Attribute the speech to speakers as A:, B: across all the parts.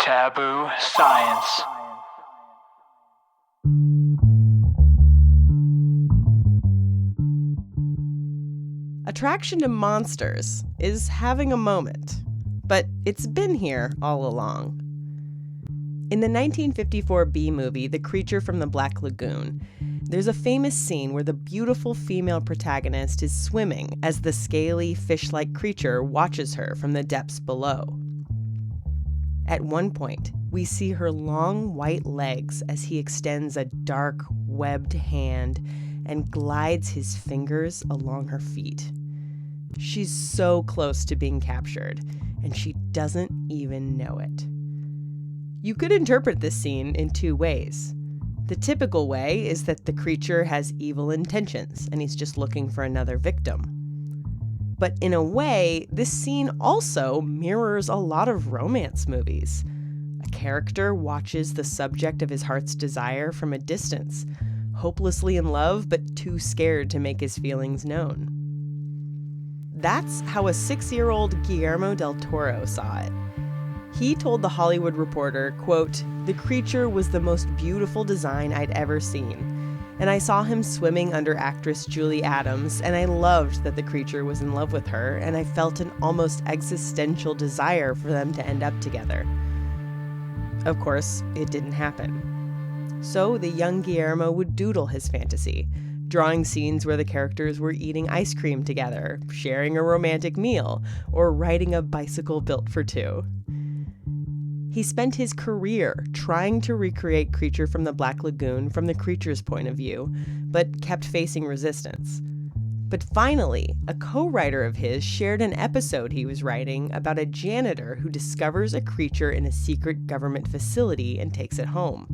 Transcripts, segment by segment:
A: Taboo Science.
B: Attraction to monsters is having a moment, but it's been here all along. In the 1954 B movie, The Creature from the Black Lagoon, there's a famous scene where the beautiful female protagonist is swimming as the scaly, fish-like creature watches her from the depths below. At one point, we see her long white legs as he extends a dark, webbed hand and glides his fingers along her feet. She's so close to being captured, and she doesn't even know it. You could interpret this scene in two ways. The typical way is that the creature has evil intentions, and he's just looking for another victim. But in a way, this scene also mirrors a lot of romance movies. A character watches the subject of his heart's desire from a distance, hopelessly in love but too scared to make his feelings known. That's how a 6-year-old Guillermo del Toro saw it. He told The Hollywood Reporter, quote, "The creature was the most beautiful design I'd ever seen. And I saw him swimming under actress Julie Adams, and I loved that the creature was in love with her, and I felt an almost existential desire for them to end up together." Of course, it didn't happen. So the young Guillermo would doodle his fantasy, drawing scenes where the characters were eating ice cream together, sharing a romantic meal, or riding a bicycle built for two. He spent his career trying to recreate Creature from the Black Lagoon from the creature's point of view, but kept facing resistance. But finally, a co-writer of his shared an episode he was writing about a janitor who discovers a creature in a secret government facility and takes it home.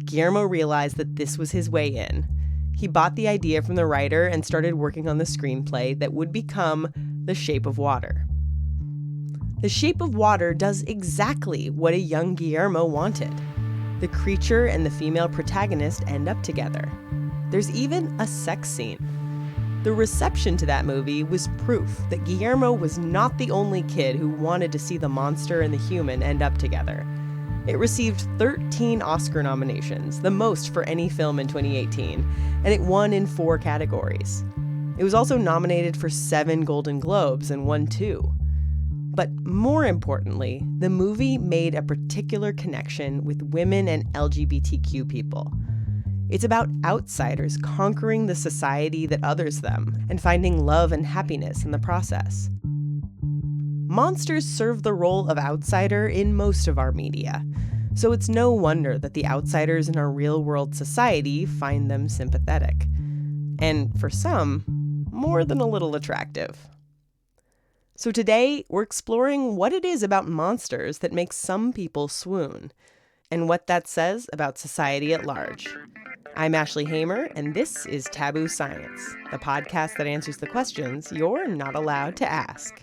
B: Guillermo realized that this was his way in. He bought the idea from the writer and started working on the screenplay that would become The Shape of Water. The Shape of Water does exactly what a young Guillermo wanted. The creature and the female protagonist end up together. There's even a sex scene. The reception to that movie was proof that Guillermo was not the only kid who wanted to see the monster and the human end up together. It received 13 Oscar nominations, the most for any film in 2018, and it won in 4 categories. It was also nominated for 7 Golden Globes and won 2. But more importantly, the movie made a particular connection with women and LGBTQ people. It's about outsiders conquering the society that others them and finding love and happiness in the process. Monsters serve the role of outsider in most of our media, so it's no wonder that the outsiders in our real-world society find them sympathetic. And for some, more than a little attractive. So today, we're exploring what it is about monsters that makes some people swoon, and what that says about society at large. I'm Ashley Hamer, and this is Taboo Science, the podcast that answers the questions you're not allowed to ask.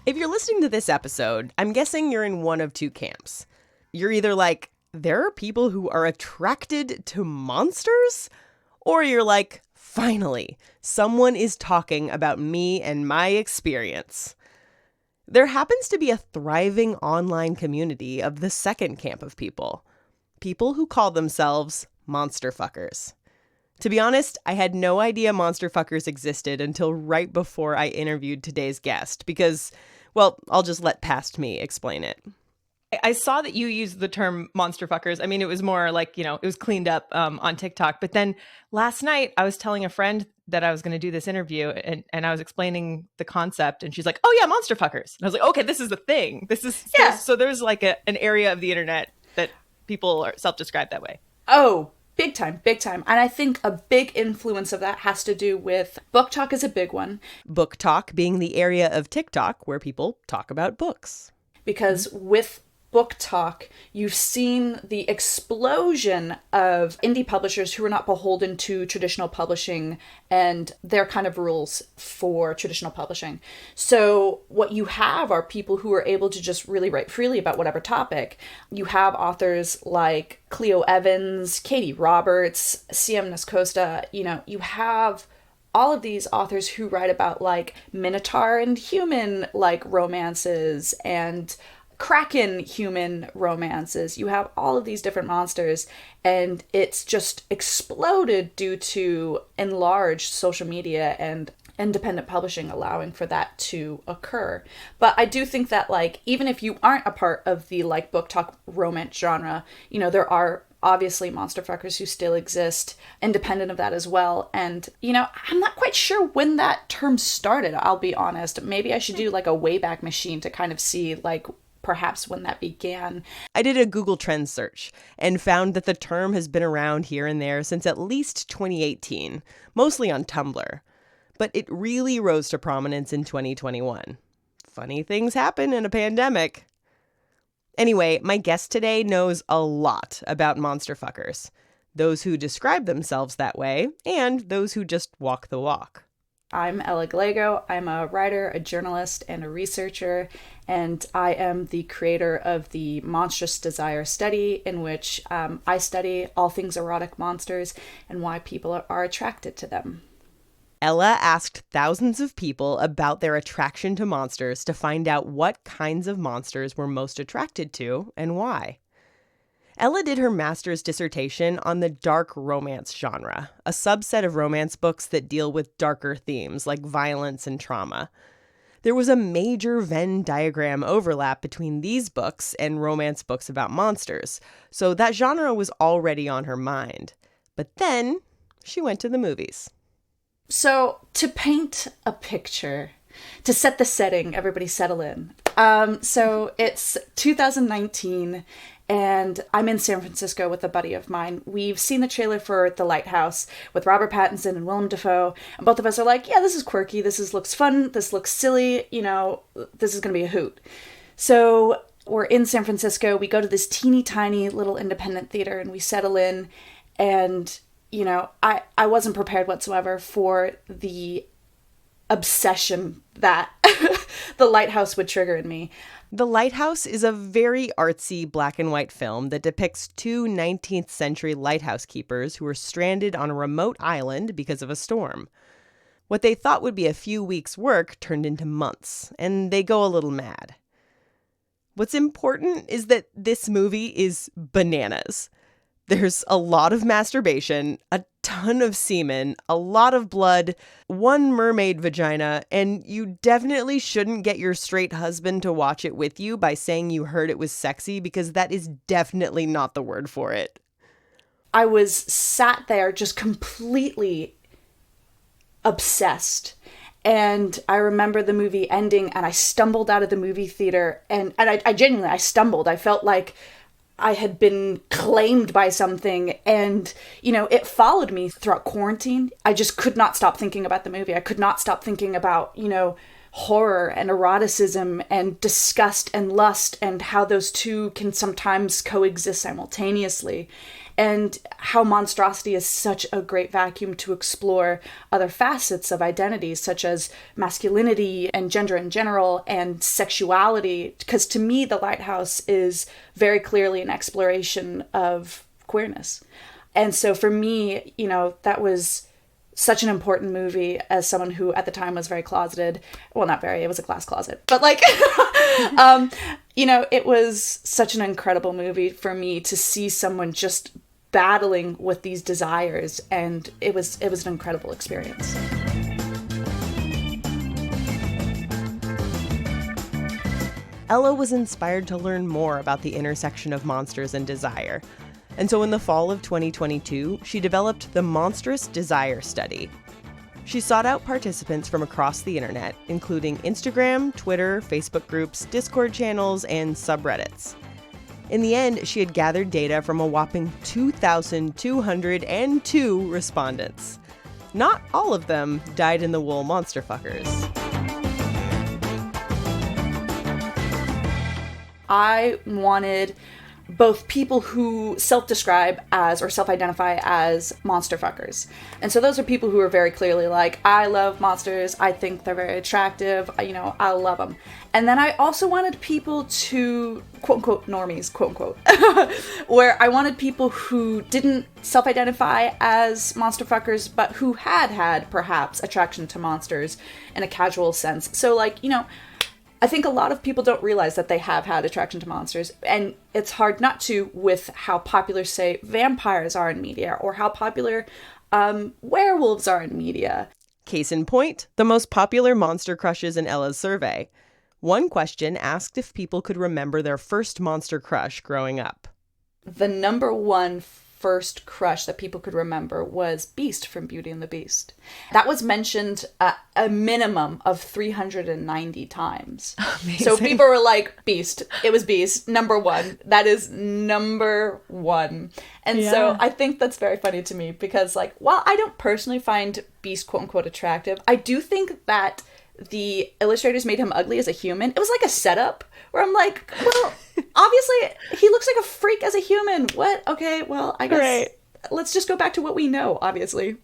B: If you're listening to this episode, I'm guessing you're in one of two camps. You're either like, there are people who are attracted to monsters? Or you're like, finally, someone is talking about me and my experience. There happens to be a thriving online community of the second camp of people. People who call themselves Monsterf ckers. To be honest, I had no idea Monsterf ckers existed until right before I interviewed today's guest because, well, I'll just let past me explain it.
C: I saw that you used the term Monsterf ckers. I mean, it was more like, it was cleaned up on TikTok. But then last night I was telling a friend that I was going to do this interview and I was explaining the concept and she's like, oh yeah, Monsterf ckers. And I was like, okay, this is the thing. So there's like an area of the internet that people are self-described that way.
D: Oh, big time, big time. And I think a big influence of that has to do with book talk is a big one.
B: Book talk being the area of TikTok where people talk about books.
D: Because with book talk, you've seen the explosion of indie publishers who are not beholden to traditional publishing and their kind of rules for traditional publishing. So what you have are people who are able to just really write freely about whatever topic. You have authors like Cleo Evans, Katie Roberts, C.M. Nascosta. You have all of these authors who write about like Minotaur and human like romances and Kraken human romances. You have all of these different monsters, and it's just exploded due to enlarged social media and independent publishing allowing for that to occur. But I do think that like even if you aren't a part of the like book talk romance genre, there are obviously Monsterf ckers who still exist independent of that as well. And, I'm not quite sure when that term started, I'll be honest. Maybe I should do like a Wayback Machine to kind of see like perhaps when that began.
B: I did a Google Trends search and found that the term has been around here and there since at least 2018, mostly on Tumblr. But it really rose to prominence in 2021. Funny things happen in a pandemic. Anyway, my guest today knows a lot about Monsterf ckers, those who describe themselves that way, and those who just walk the walk.
D: I'm Ella Gallego. I'm a writer, a journalist, and a researcher, and I am the creator of the Monstrous Desire Study, in which I study all things erotic monsters and why people are attracted to them.
B: Ella asked thousands of people about their attraction to monsters to find out what kinds of monsters were most attracted to and why. Ella did her master's dissertation on the dark romance genre, a subset of romance books that deal with darker themes like violence and trauma. There was a major Venn diagram overlap between these books and romance books about monsters, so that genre was already on her mind. But then she went to the movies.
D: So, to paint a picture, to set the setting, everybody settle in. So it's 2019, and I'm in San Francisco with a buddy of mine. We've seen the trailer for The Lighthouse with Robert Pattinson and Willem Dafoe, and both of us are like, yeah, this is quirky, looks fun, this looks silly, this is going to be a hoot. So we're in San Francisco, we go to this teeny tiny little independent theater, and we settle in, and I wasn't prepared whatsoever for the obsession that The Lighthouse would trigger in me.
B: The Lighthouse is a very artsy black and white film that depicts two 19th century lighthouse keepers who are stranded on a remote island because of a storm. What they thought would be a few weeks' work turned into months, and they go a little mad. What's important is that this movie is bananas. There's a lot of masturbation, a ton of semen, a lot of blood, one mermaid vagina, and you definitely shouldn't get your straight husband to watch it with you by saying you heard it was sexy, because that is definitely not the word for it.
D: I was sat there just completely obsessed. And I remember the movie ending, and I stumbled out of the movie theater, and I genuinely stumbled. I felt like I had been claimed by something, and, it followed me throughout quarantine. I just could not stop thinking about the movie. I could not stop thinking about, horror and eroticism and disgust and lust, and how those two can sometimes coexist simultaneously, and how monstrosity is such a great vacuum to explore other facets of identities, such as masculinity and gender in general and sexuality. Because to me, The Lighthouse is very clearly an exploration of queerness. And so for me, that was such an important movie as someone who at the time was very closeted. Well, not very, it was a glass closet, but it was such an incredible movie for me to see someone just battling with these desires, and it was an incredible experience.
B: Ella was inspired to learn more about the intersection of monsters and desire. And so in the fall of 2022, she developed the Monstrous Desire Study. She sought out participants from across the internet, including Instagram, Twitter, Facebook groups, Discord channels, and subreddits. In the end, she had gathered data from a whopping 2,202 respondents. Not all of them dyed-in-the-wool Monsterf ckers.
D: I wanted both people who self-describe as or self-identify as monster fuckers. And so those are people who are very clearly like, I love monsters, I think they're very attractive, I love them. And then I also wanted people to, quote-unquote, normies, quote-unquote, where I wanted people who didn't self-identify as monster fuckers, but who had perhaps attraction to monsters in a casual sense. So, like, I think a lot of people don't realize that they have had attraction to monsters, and it's hard not to with how popular, say, vampires are in media, or how popular werewolves are in media.
B: Case in point, the most popular monster crushes in Ella's survey. One question asked if people could remember their first monster crush growing up.
D: The number one first crush that people could remember was Beast from Beauty and the Beast. That was mentioned a minimum of 390 times. Amazing. So people were like, Beast. It was Beast. Number one. That is number one. And so I think that's very funny to me because, like, while I don't personally find Beast quote unquote attractive, I do think that the illustrators made him ugly as a human. It was like a setup where I'm like, well, obviously he looks like a freak as a human. What? Okay, well, I guess let's just go back to what we know, obviously.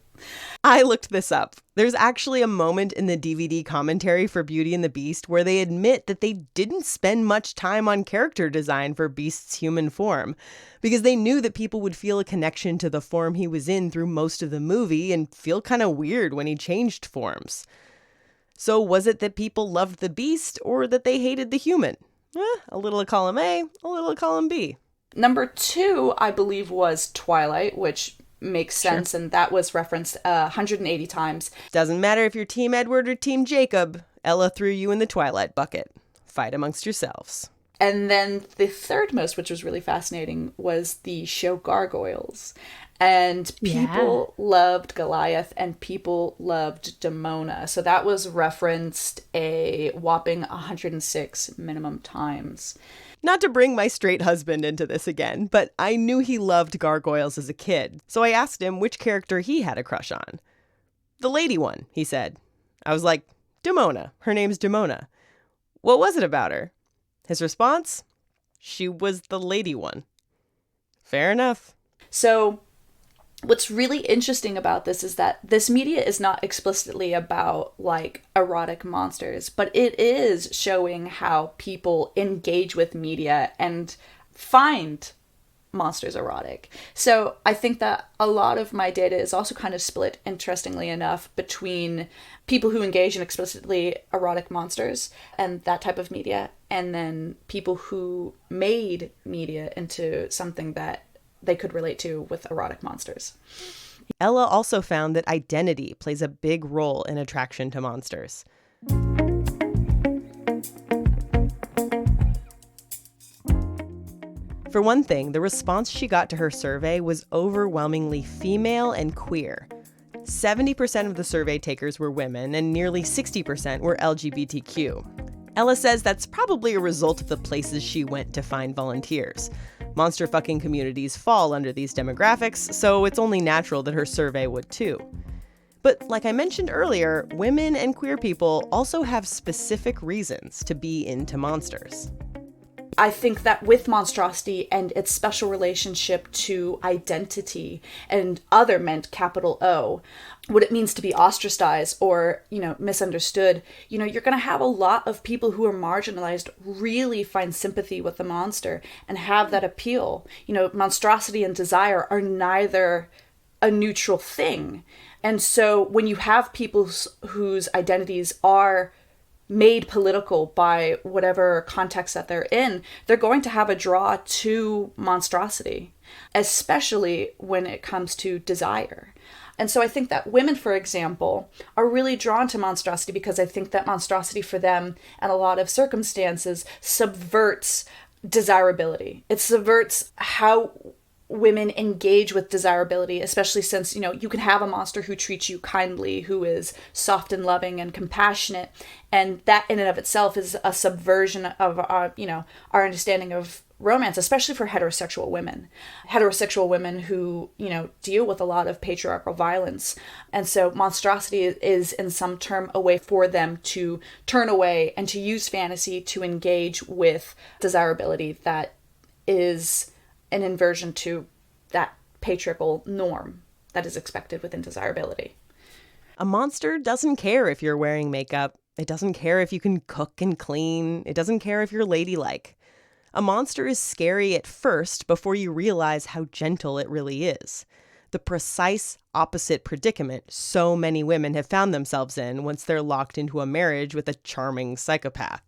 B: I looked this up. There's actually a moment in the DVD commentary for Beauty and the Beast where they admit that they didn't spend much time on character design for Beast's human form because they knew that people would feel a connection to the form he was in through most of the movie and feel kind of weird when he changed forms. So was it that people loved the Beast or that they hated the human? A little of column A, a little of column B.
D: Number 2, I believe, was Twilight, which makes sense, and that was referenced 180 times.
B: Doesn't matter if you're Team Edward or Team Jacob, Ella threw you in the Twilight bucket. Fight amongst yourselves.
D: And then the third most, which was really fascinating, was the show Gargoyles. And people loved Goliath and people loved Demona. So that was referenced a whopping 106 minimum times.
B: Not to bring my straight husband into this again, but I knew he loved gargoyles as a kid. So I asked him which character he had a crush on. The lady one, he said. I was like, Demona. Her name's Demona. What was it about her? His response? She was the lady one. Fair enough.
D: So what's really interesting about this is that this media is not explicitly about, like, erotic monsters, but it is showing how people engage with media and find monsters erotic. So I think that a lot of my data is also kind of split, interestingly enough, between people who engage in explicitly erotic monsters and that type of media, and then people who made media into something that they could relate to with erotic monsters.
B: Ella also found that identity plays a big role in attraction to monsters. For one thing, the response she got to her survey was overwhelmingly female and queer. 70% of the survey takers were women, and nearly 60% were LGBTQ. Ella says that's probably a result of the places she went to find volunteers. Monster fucking communities fall under these demographics, so it's only natural that her survey would too. But like I mentioned earlier, women and queer people also have specific reasons to be into monsters.
D: I think that with monstrosity and its special relationship to identity and other meant capital O, what it means to be ostracized or, misunderstood, you're going to have a lot of people who are marginalized really find sympathy with the monster and have that appeal. Monstrosity and desire are neither a neutral thing. And so when you have people whose identities are made political by whatever context that they're in, they're going to have a draw to monstrosity, especially when it comes to desire. And so I think that women, for example, are really drawn to monstrosity because I think that monstrosity for them, in a lot of circumstances, subverts desirability. It subverts how women engage with desirability, especially since, you can have a monster who treats you kindly, who is soft and loving and compassionate. And that in and of itself is a subversion of our understanding of romance, especially for heterosexual women. Heterosexual women who, deal with a lot of patriarchal violence. And so monstrosity is in some term a way for them to turn away and to use fantasy to engage with desirability that is an inversion to that patriarchal norm that is expected within desirability.
B: A monster doesn't care if you're wearing makeup. It doesn't care if you can cook and clean. It doesn't care if you're ladylike. A monster is scary at first before you realize how gentle it really is. The precise opposite predicament so many women have found themselves in once they're locked into a marriage with a charming psychopath.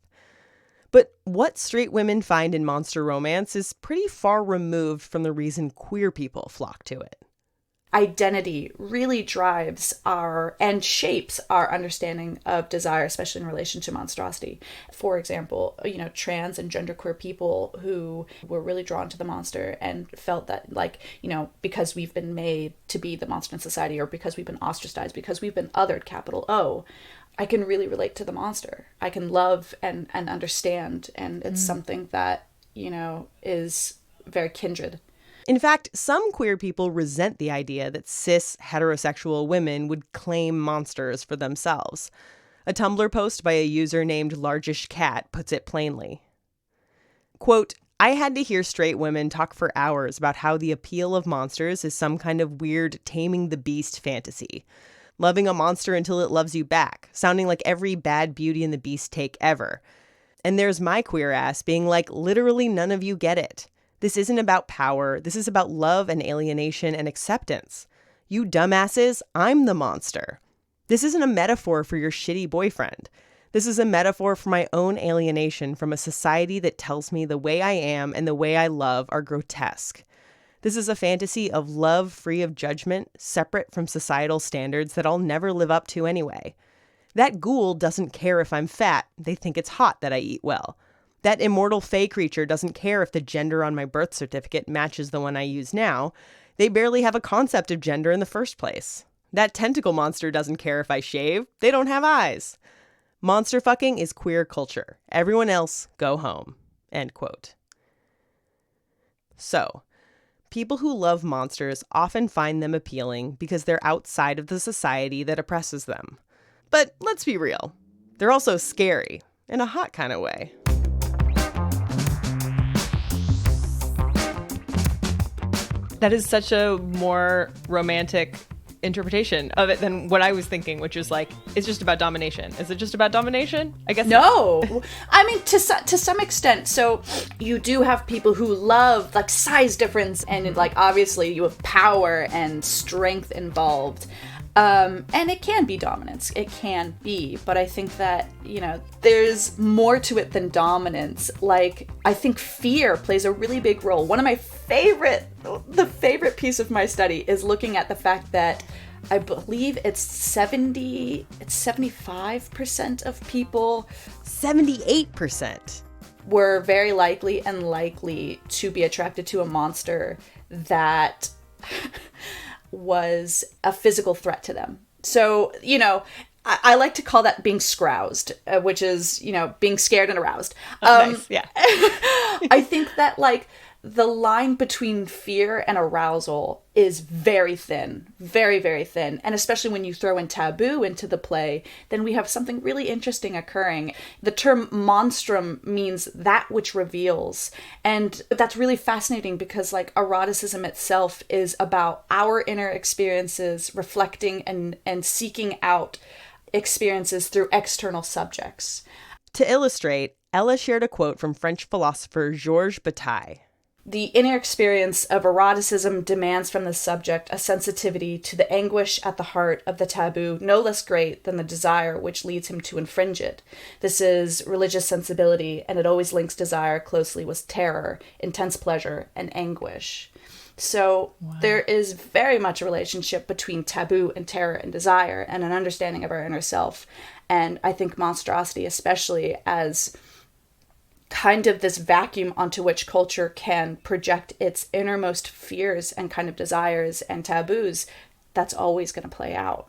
B: But what straight women find in monster romance is pretty far removed from the reason queer people flock to it.
D: Identity really drives and shapes our understanding of desire, especially in relation to monstrosity. For example, trans and genderqueer people who were really drawn to the monster and felt that, because we've been made to be the monster in society, or because we've been ostracized, because we've been othered, capital O, I can really relate to the monster. I can love and understand, and it's something that, is very kindred.
B: In fact, some queer people resent the idea that cis heterosexual women would claim monsters for themselves. A Tumblr post by a user named Largish Cat puts it plainly. Quote, I had to hear straight women talk for hours about how the appeal of monsters is some kind of weird taming the beast fantasy. Loving a monster until it loves you back, sounding like every bad Beauty and the Beast take ever. And there's my queer ass being like, literally none of you get it. This isn't about power. This is about love and alienation and acceptance. You dumbasses, I'm the monster. This isn't a metaphor for your shitty boyfriend. This is a metaphor for my own alienation from a society that tells me the way I am and the way I love are grotesque. This is a fantasy of love free of judgment, separate from societal standards that I'll never live up to anyway. That ghoul doesn't care if I'm fat. They think it's hot that I eat well. That immortal fae creature doesn't care if the gender on my birth certificate matches the one I use now. They barely have a concept of gender in the first place. That tentacle monster doesn't care if I shave. They don't have eyes. Monster fucking is queer culture. Everyone else, go home. End quote. So, people who love monsters often find them appealing because they're outside of the society that oppresses them. But let's be real. They're also scary, in a hot kind of way.
C: That is such a more romantic interpretation of it than what I was thinking, which is like, it's just about domination. Is it just about domination? I guess
D: no. I mean, to some extent. So you do have people who love like size difference, and like obviously you have power and strength involved. And it can be dominance. It can be. But I think that, there's more to it than dominance. Like, I think fear plays a really big role. One of my the favorite piece of my study is looking at the fact that I believe it's 75% of people.
B: 78%.
D: Were very likely to be attracted to a monster that was a physical threat to them. So, I like to call that being scroused, which is, being scared and aroused.
C: Nice. Yeah.
D: I think that the line between fear and arousal is very thin, very, very thin. And especially when you throw in taboo into the play, then we have something really interesting occurring. The term monstrum means that which reveals. And that's really fascinating because eroticism itself is about our inner experiences reflecting and seeking out experiences through external subjects.
B: To illustrate, Ella shared a quote from French philosopher Georges Bataille.
D: The inner experience of eroticism demands from the subject a sensitivity to the anguish at the heart of the taboo no less great than the desire which leads him to infringe it. This is religious sensibility, and it always links desire closely with terror, intense pleasure, and anguish. So There is very much a relationship between taboo and terror and desire and an understanding of our inner self. And I think monstrosity, especially as kind of this vacuum onto which culture can project its innermost fears and kind of desires and taboos, that's always going to play out.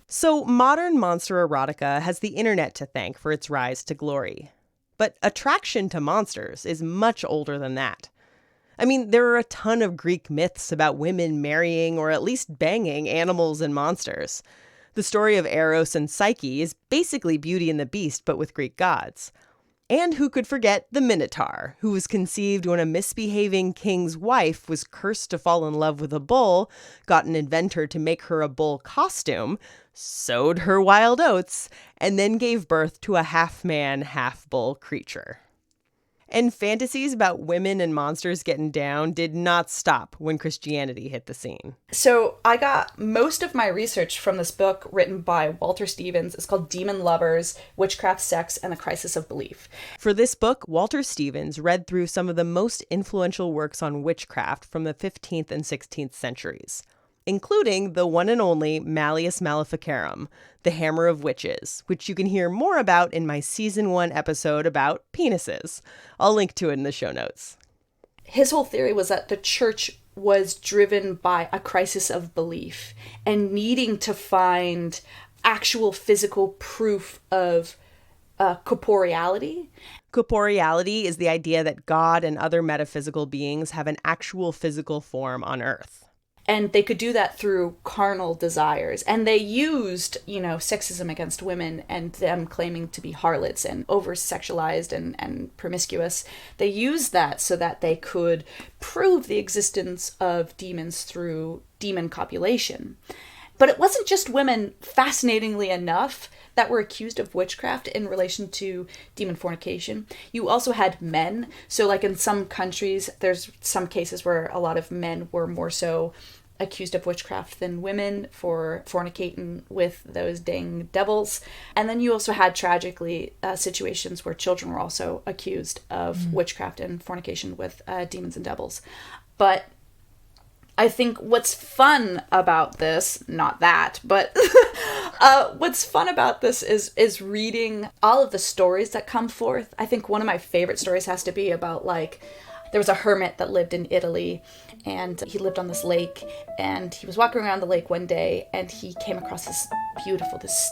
D: So
B: modern monster erotica has the internet to thank for its rise to glory. But attraction to monsters is much older than that. I mean, there are a ton of Greek myths about women marrying or at least banging animals and monsters. The story of Eros and Psyche is basically Beauty and the Beast, but with Greek gods. And who could forget the Minotaur, who was conceived when a misbehaving king's wife was cursed to fall in love with a bull, got an inventor to make her a bull costume, sowed her wild oats, and then gave birth to a half-man, half-bull creature. And fantasies about women and monsters getting down did not stop when Christianity hit the scene.
D: So I got most of my research from this book written by Walter Stevens. It's called Demon Lovers, Witchcraft, Sex, and the Crisis of Belief.
B: For this book, Walter Stevens read through some of the most influential works on witchcraft from the 15th and 16th centuries, including the one and only Malleus Maleficarum, the Hammer of Witches, which you can hear more about in my Season 1 episode about penises. I'll link to it in the show notes.
D: His whole theory was that the church was driven by a crisis of belief and needing to find actual physical proof of corporeality.
B: Corporeality is the idea that God and other metaphysical beings have an actual physical form on Earth.
D: And they could do that through carnal desires. And they used, sexism against women and them claiming to be harlots and over-sexualized and promiscuous. They used that so that they could prove the existence of demons through demon copulation. But it wasn't just women, fascinatingly enough, that were accused of witchcraft in relation to demon fornication. You also had men. So like in some countries, there's some cases where a lot of men were more so accused of witchcraft than women for fornicating with those dang devils. And then you also had, tragically, situations where children were also accused of witchcraft and fornication with demons and devils. But I think what's fun about this, not that, but what's fun about this is reading all of the stories that come forth. I think one of my favorite stories has to be about, there was a hermit that lived in Italy, and he lived on this lake, and he was walking around the lake one day, and he came across this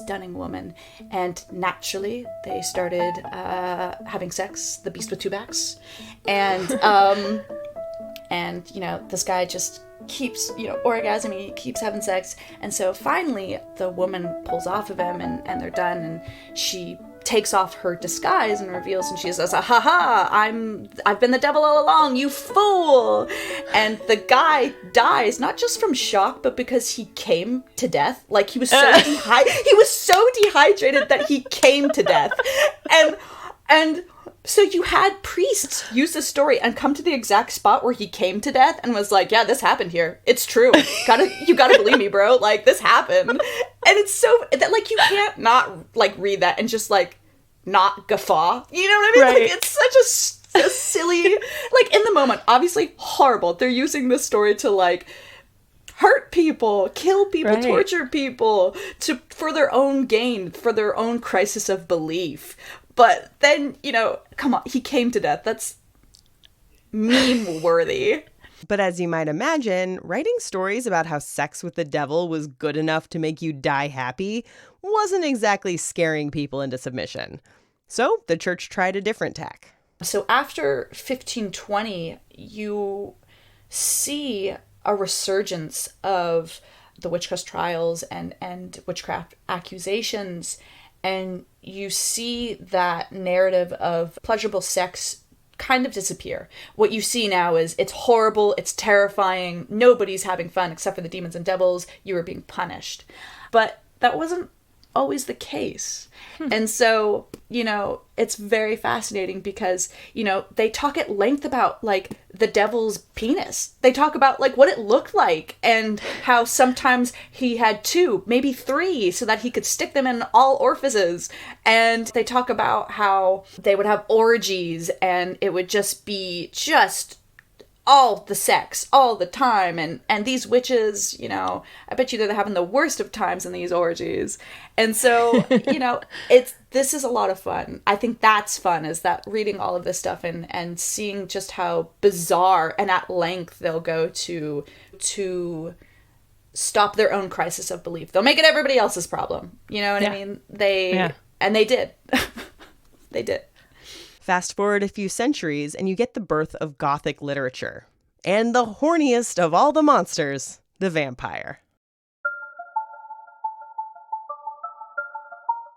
D: stunning woman, and naturally they started having sex, the beast with two backs, and this guy just keeps, orgasming, he keeps having sex, and so finally the woman pulls off of him, and they're done, and she takes off her disguise and reveals, and she says, I've been the devil all along, you fool! And the guy dies, not just from shock, but because he came to death. He was so dehydrated that he came to death. And so you had priests use this story and come to the exact spot where he came to death and was like, yeah, this happened here. It's true. You gotta believe me, bro. This happened. And it's so that you can't not read that and just not guffaw. You know what I mean?
C: Right.
D: It's such a silly, in the moment, obviously horrible. They're using this story to hurt people, kill people,
C: right,
D: torture people for their own gain, for their own crisis of belief. But then, come on, he came to death. That's meme-worthy.
B: But as you might imagine, writing stories about how sex with the devil was good enough to make you die happy wasn't exactly scaring people into submission. So the church tried a different tack.
D: So after 1520, you see a resurgence of the witchcraft trials and witchcraft accusations, and you see that narrative of pleasurable sex kind of disappear. What you see now is it's horrible, it's terrifying, nobody's having fun except for the demons and devils, you are being punished. But that wasn't always the case. And so, it's very fascinating because, they talk at length about the devil's penis. They talk about what it looked like and how sometimes he had 2, maybe 3, so that he could stick them in all orifices. And they talk about how they would have orgies and it would just be all the sex all the time, and these witches, I bet you they're having the worst of times in these orgies. And so this is a lot of fun. I think that's fun, is that reading all of this stuff and seeing just how bizarre and at length they'll go to stop their own crisis of belief. They'll make it everybody else's problem. You know what I mean? And they did. They did.
B: Fast forward a few centuries, and you get the birth of Gothic literature. And the horniest of all the monsters, the vampire.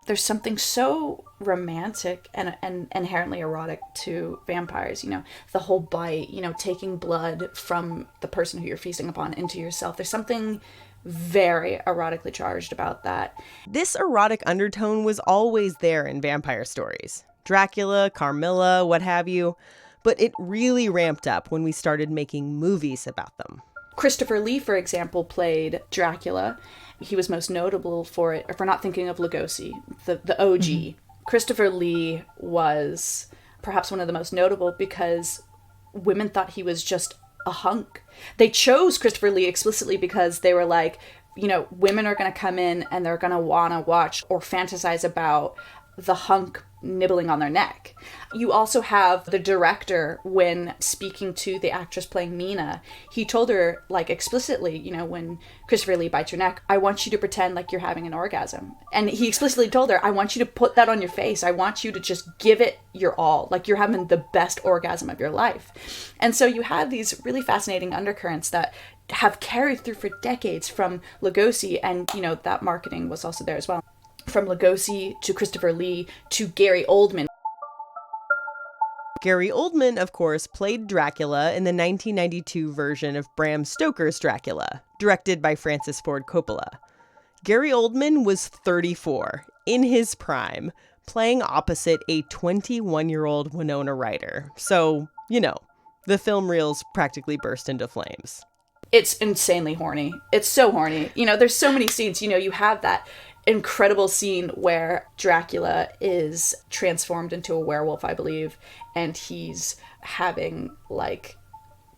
D: There's something so romantic and inherently erotic to vampires, the whole bite, taking blood from the person who you're feasting upon into yourself. There's something very erotically charged about that.
B: This erotic undertone was always there in vampire stories. Dracula, Carmilla, what have you. But it really ramped up when we started making movies about them.
D: Christopher Lee, for example, played Dracula. He was most notable for it, if we're not thinking of Lugosi, the OG. Mm-hmm. Christopher Lee was perhaps one of the most notable because women thought he was just a hunk. They chose Christopher Lee explicitly because they were like, women are going to come in and they're going to want to watch or fantasize about the hunk nibbling on their neck. You also have the director, when speaking to the actress playing Mina, he told her explicitly, when Christopher Lee bites your neck, I want you to pretend like you're having an orgasm. And he explicitly told her, I want you to put that on your face. I want you to just give it your all, like you're having the best orgasm of your life. And so you have these really fascinating undercurrents that have carried through for decades from Lugosi, and that marketing was also there as well. From Lugosi to Christopher Lee to Gary Oldman.
B: Gary Oldman, of course, played Dracula in the 1992 version of Bram Stoker's Dracula, directed by Francis Ford Coppola. Gary Oldman was 34, in his prime, playing opposite a 21-year-old Winona Ryder. So, the film reels practically burst into flames.
D: It's insanely horny. It's so horny. There's so many scenes. You have that incredible scene where Dracula is transformed into a werewolf, I believe, and he's having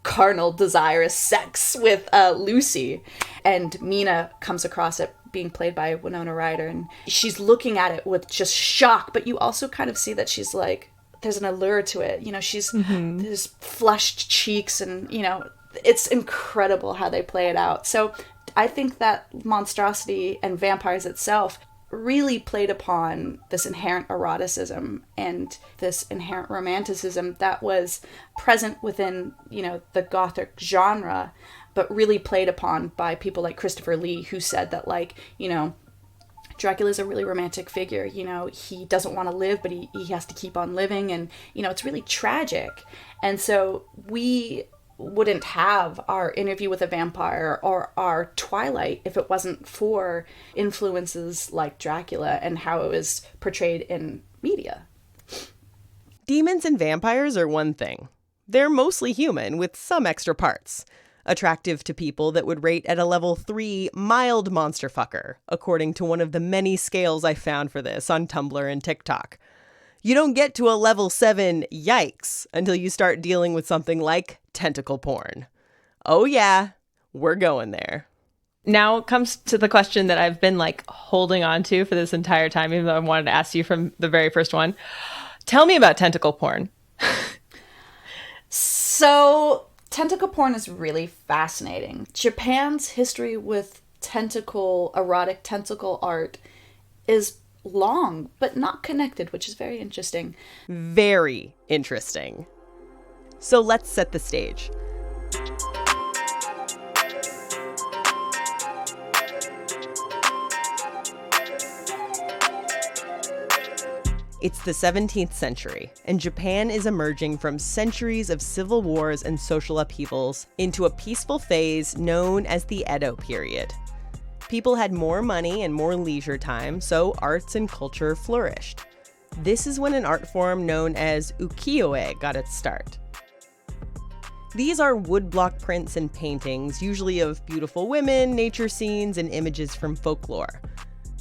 D: carnal, desirous sex with Lucy, and Mina comes across it being played by Winona Ryder, and she's looking at it with just shock, but you also kind of see that she's there's an allure to it. She's there's flushed cheeks, and it's incredible how they play it out. So I think that monstrosity and vampires itself really played upon this inherent eroticism and this inherent romanticism that was present within, the Gothic genre, but really played upon by people like Christopher Lee, who said that, Dracula's a really romantic figure. He doesn't want to live, but he has to keep on living. And, it's really tragic. And so we wouldn't have our Interview with a Vampire or our Twilight if it wasn't for influences like Dracula and how it was portrayed in media.
B: Demons and vampires are one thing. They're mostly human with some extra parts, attractive to people that would rate at a level 3 mild monster fucker, according to one of the many scales I found for this on Tumblr and TikTok. You don't get to a level 7 yikes until you start dealing with something like tentacle porn. Oh yeah, we're going there.
C: Now comes to the question that I've been holding on to for this entire time, even though I wanted to ask you from the very first one. Tell me about tentacle porn.
D: So, tentacle porn is really fascinating. Japan's history with erotic tentacle art is long, but not connected, which is very interesting.
B: Very interesting. So let's set the stage. It's the 17th century, and Japan is emerging from centuries of civil wars and social upheavals into a peaceful phase known as the Edo period. People had more money and more leisure time, so arts and culture flourished. This is when an art form known as ukiyo-e got its start. These are woodblock prints and paintings, usually of beautiful women, nature scenes, and images from folklore.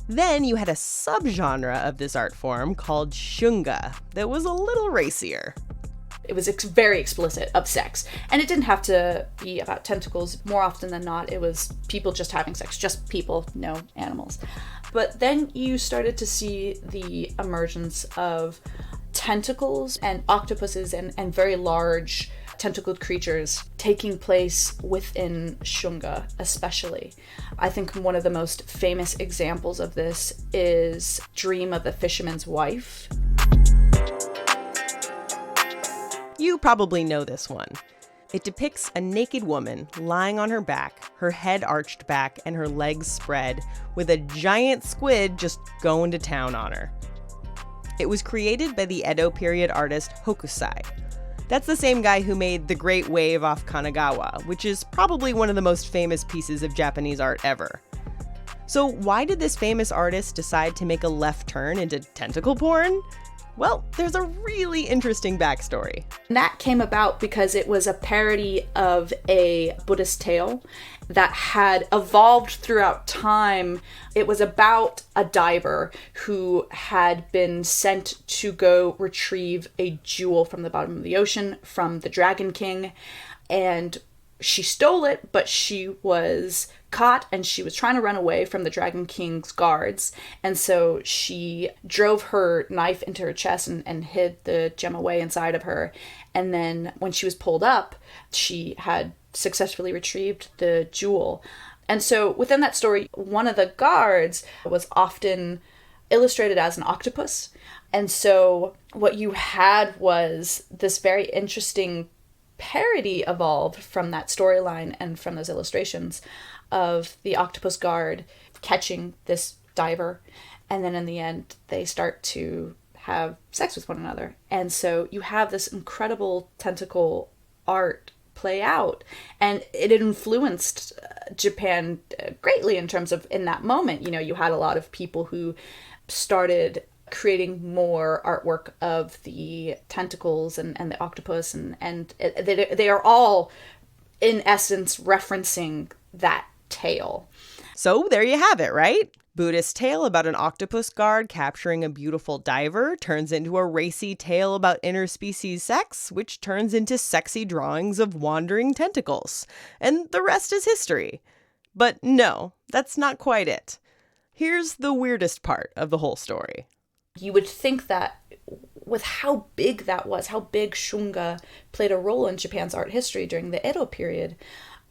B: Then you had a subgenre of this art form called shunga that was a little racier.
D: It was very explicit of sex. And it didn't have to be about tentacles. More often than not, it was people just having sex. Just people, no animals. But then you started to see the emergence of tentacles and octopuses and very large tentacled creatures taking place within shunga, especially. I think one of the most famous examples of this is Dream of the Fisherman's Wife.
B: You probably know this one. It depicts a naked woman lying on her back, her head arched back and her legs spread, with a giant squid just going to town on her. It was created by the Edo period artist Hokusai. That's the same guy who made The Great Wave off Kanagawa, which is probably one of the most famous pieces of Japanese art ever. So why did this famous artist decide to make a left turn into tentacle porn? Well, there's a really interesting backstory.
D: And that came about because it was a parody of a Buddhist tale that had evolved throughout time. It was about a diver who had been sent to go retrieve a jewel from the bottom of the ocean from the Dragon King. And she stole it, but she was caught and she was trying to run away from the Dragon King's guards. And so she drove her knife into her chest and hid the gem away inside of her. And then when she was pulled up, she had successfully retrieved the jewel. And so within that story, one of the guards was often illustrated as an octopus. And so what you had was this very interesting parody evolved from that storyline and from those illustrations of the octopus guard catching this diver, and then in the end they start to have sex with one another. And so you have this incredible tentacle art play out, and it influenced Japan greatly in terms of, in that moment, you know, you had a lot of people who started creating more artwork of the tentacles and the octopus, and they are all in essence referencing that tale.
B: So there you have it, right? Buddhist tale about an octopus guard capturing a beautiful diver turns into a racy tale about interspecies sex, which turns into sexy drawings of wandering tentacles. And the rest is history. But no, that's not quite it. Here's the weirdest part of the whole story.
D: You would think that with how big that was, how big shunga played a role in Japan's art history during the Edo period,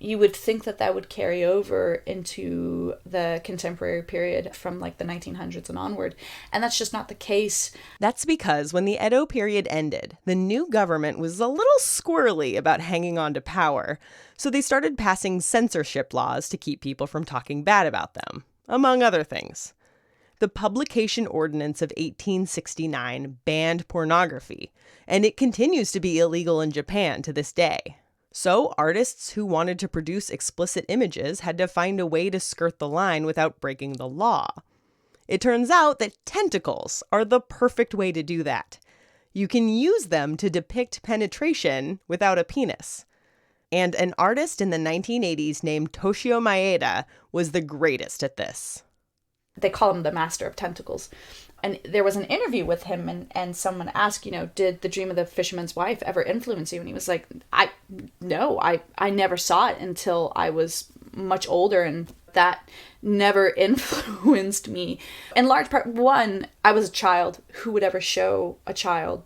D: you would think that that would carry over into the contemporary period from like the 1900s and onward. And that's just not the case.
B: That's because when the Edo period ended, the new government was a little squirrely about hanging on to power. So they started passing censorship laws to keep people from talking bad about them, among other things. The Publication Ordinance of 1869 banned pornography, and it continues to be illegal in Japan to this day. So artists who wanted to produce explicit images had to find a way to skirt the line without breaking the law. It turns out that tentacles are the perfect way to do that. You can use them to depict penetration without a penis. And an artist in the 1980s named Toshio Maeda was the greatest at this.
D: They call him the master of tentacles. And there was an interview with him, and someone asked, you know, did The Dream of the Fisherman's Wife ever influence you? And he was like, I never saw it until I was much older, and that never influenced me. In large part, one, I was a child. Who would ever show a child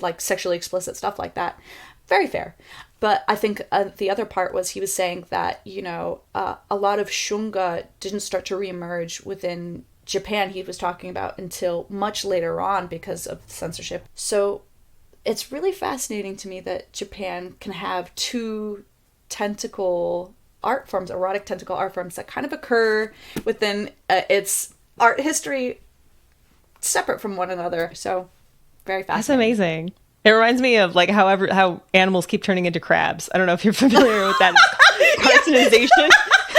D: like sexually explicit stuff like that? Very fair. But I think the other part was he was saying that, you know, a lot of shunga didn't start to reemerge within Japan, he was talking about, until much later on because of censorship. So it's really fascinating to me that Japan can have two tentacle art forms, erotic tentacle art forms that kind of occur within its art history separate from one another. So very fascinating.
C: That's amazing. It reminds me of like how animals keep turning into crabs. I don't know if you're familiar with that cartoonization.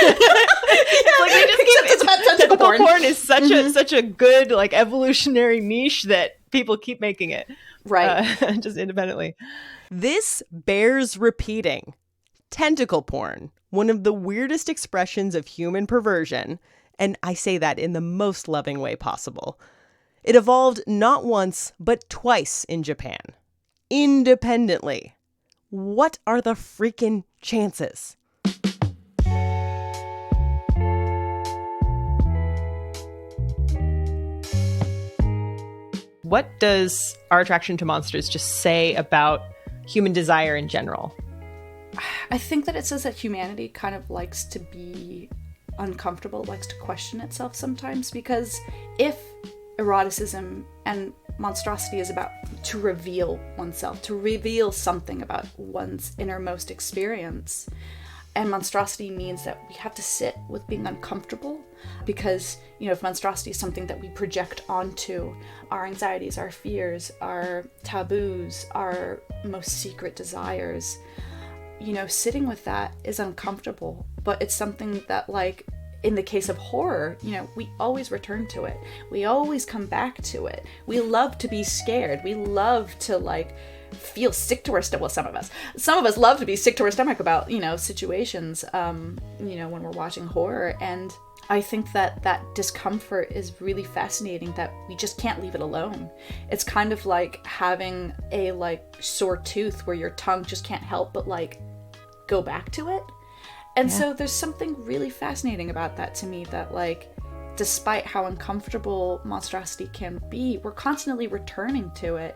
C: It's like they just keep, tentacle porn is such a good like evolutionary niche that people keep making it,
D: right?
C: Just independently.
B: This bears repeating. Tentacle porn, one of the weirdest expressions of human perversion, and I say that in the most loving way possible. It evolved not once but twice in Japan. Independently. What are the freaking chances?
C: What does our attraction to monsters just say about human desire in general?
D: I think that it says that humanity kind of likes to be uncomfortable, likes to question itself sometimes, because if eroticism and monstrosity is about to reveal oneself, to reveal something about one's innermost experience. And monstrosity means that we have to sit with being uncomfortable because, if monstrosity is something that we project onto our anxieties, our fears, our taboos, our most secret desires, sitting with that is uncomfortable. But it's something that, like, in the case of horror, we always return to it. We always come back to it. We love to be scared. We love to, like, feel sick to our stomach. Well, some of us love to be sick to our stomach about, situations, when we're watching horror. And I think that discomfort is really fascinating, that we just can't leave it alone. It's kind of like having a, like, sore tooth where your tongue just can't help but, like, go back to it. And so there's something really fascinating about that to me, that, like, despite how uncomfortable monstrosity can be, we're constantly returning to it.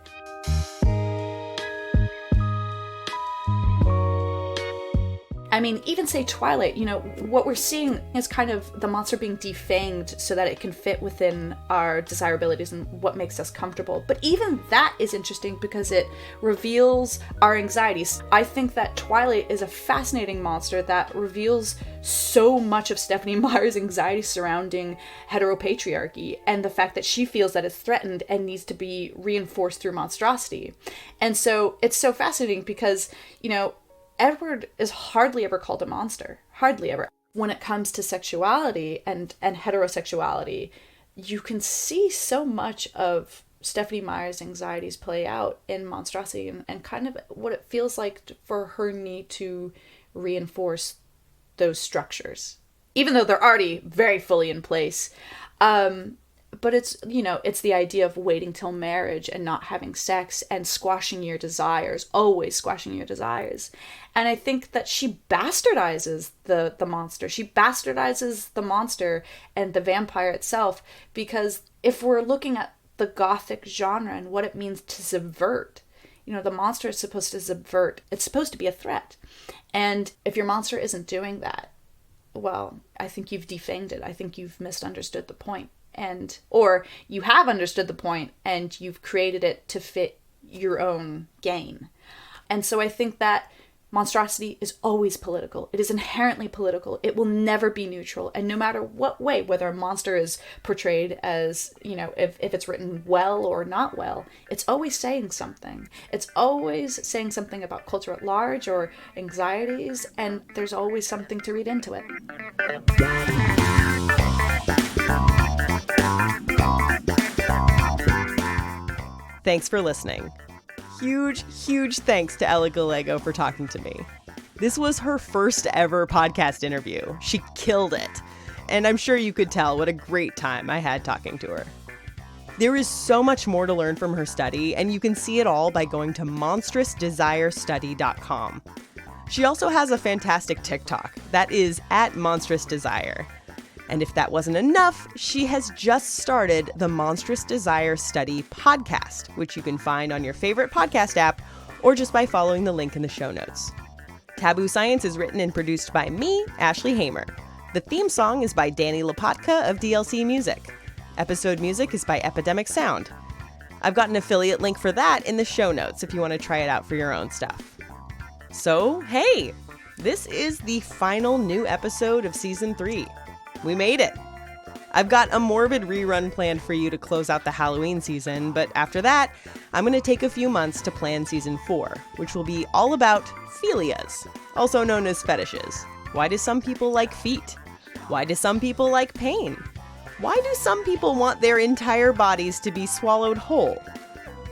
D: I mean, even say Twilight, what we're seeing is kind of the monster being defanged so that it can fit within our desirabilities and what makes us comfortable. But even that is interesting because it reveals our anxieties. I think that Twilight is a fascinating monster that reveals so much of Stephenie Meyer's anxiety surrounding heteropatriarchy and the fact that she feels that it's threatened and needs to be reinforced through monstrosity. And so it's so fascinating because, Edward is hardly ever called a monster. Hardly ever. When it comes to sexuality and heterosexuality, you can see so much of Stephenie Meyer's anxieties play out in monstrosity and kind of what it feels like for her need to reinforce those structures. Even though they're already very fully in place. But it's the idea of waiting till marriage and not having sex and squashing your desires, always squashing your desires. And I think that she bastardizes the monster. She bastardizes the monster and the vampire itself, because if we're looking at the Gothic genre and what it means to subvert, the monster is supposed to subvert. It's supposed to be a threat. And if your monster isn't doing that, well, I think you've defanged it. I think you've misunderstood the point. Or you have understood the point and you've created it to fit your own gain. And so I think that monstrosity is always political. It is inherently political. It will never be neutral. And no matter what way, whether a monster is portrayed as, if it's written well or not well, it's always saying something. It's always saying something about culture at large or anxieties, and there's always something to read into it.
B: Thanks for listening. Huge thanks to Ella Gallego for talking to me. This was her first ever podcast interview. She killed it. And I'm sure you could tell what a great time I had talking to her. There is so much more to learn from her study, and you can see it all by going to monstrousdesirestudy.com. She also has a fantastic TikTok. That is @monstrousdesire. And if that wasn't enough, she has just started the Monstrous Desire Study podcast, which you can find on your favorite podcast app or just by following the link in the show notes. Taboo Science is written and produced by me, Ashley Hamer. The theme song is by Danny Lopatka of DLC Music. Episode music is by Epidemic Sound. I've got an affiliate link for that in the show notes if you want to try it out for your own stuff. So, hey, this is the final new episode of Season 3. We made it! I've got a morbid rerun planned for you to close out the Halloween season, but after that, I'm going to take a few months to plan Season 4, which will be all about philias, also known as fetishes. Why do some people like feet? Why do some people like pain? Why do some people want their entire bodies to be swallowed whole?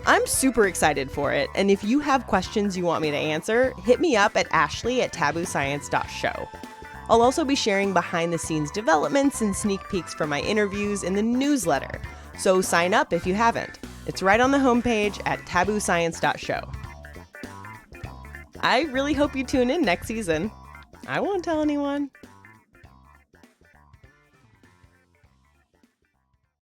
B: I'm super excited for it, and if you have questions you want me to answer, hit me up at ashley@tabooscience.show. I'll also be sharing behind-the-scenes developments and sneak peeks from my interviews in the newsletter, so sign up if you haven't. It's right on the homepage at tabooscience.show. I really hope you tune in next season. I won't tell anyone.